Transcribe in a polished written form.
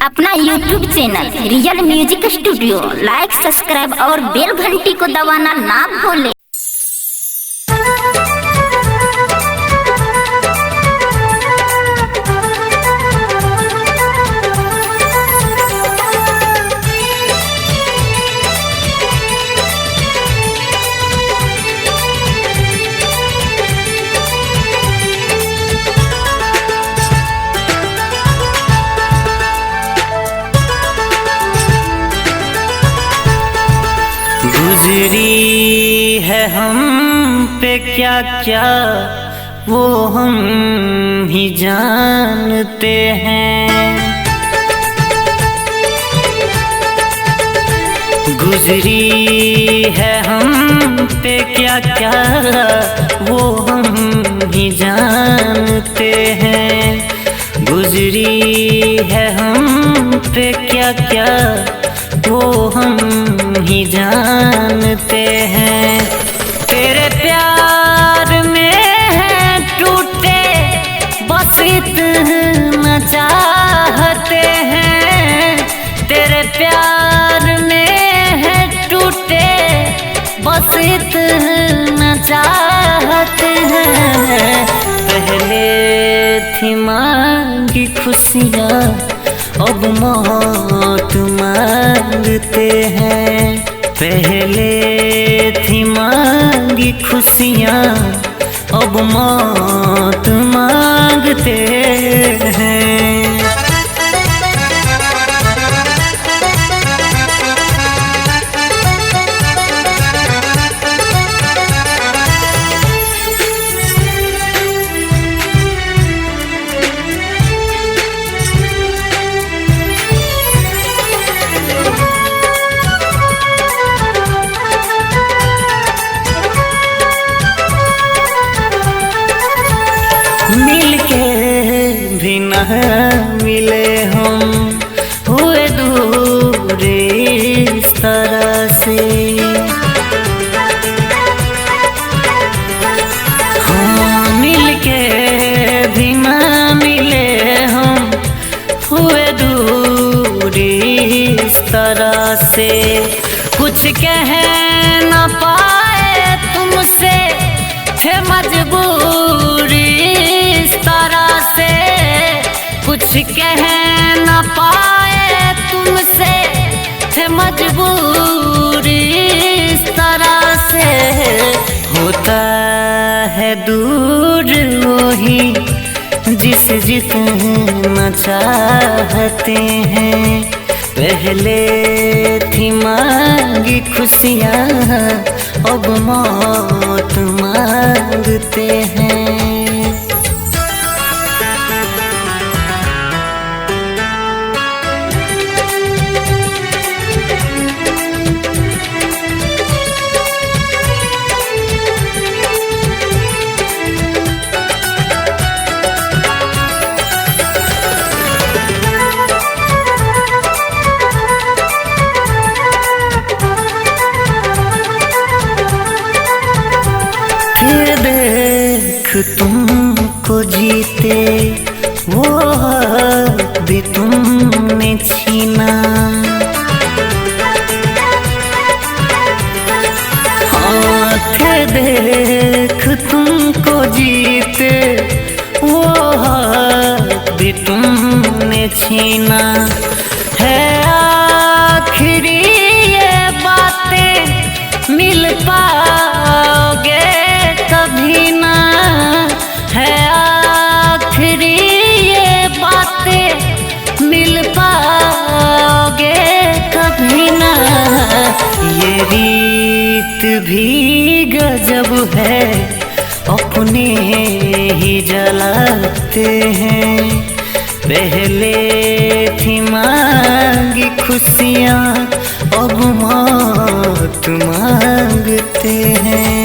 अपना YouTube channel real music studio like, subscribe और bell घंटी को दबाना ना भूलें। गुजरी है हम पे क्या क्या वो हम ही जानते हैं। गुजरी है हम पे क्या क्या वो हम ही जानते हैं। गुजरी है हम पे क्या क्या वो हम ही जानते हैं। तेरे प्यार में है टूटे बस इतना चाहते हैं। तेरे प्यार में है टूटे बस इतना चाहते हैं। पहले थी मांगी खुशियाँ अब मौत मांगते हैं। पहले थी मांगी खुशियाँ अब मौत मांगते हैं। मिलके भी न मिले हम हुए दूर इस तरह से। हाँ, मिलके भी न मिले हम हुए दूर इस तरह से। कुछ कह न पाए तुमसे थे मजबूरी इस तरह से। कुछ कह न पाए तुमसे थे मजबूरी इस तरह से। होता है दूर वही जिस जितना चाहते हैं। पहले थी मांगी खुशियाँ अब मौत मांगते हैं। देख तुमको जीते वो भी तुमने छीना। हाथ देख तुमको जीते वो भी तुमने छीना। है आखिरी ये बातें मिल पाओगे कभी ना। है आखिरी ये बातें मिल पाओगे कभी ना। ये रीत भी गजब है अपने ही जलाते हैं। पहले थी मांगी खुशियाँ अब मौत मांगते हैं।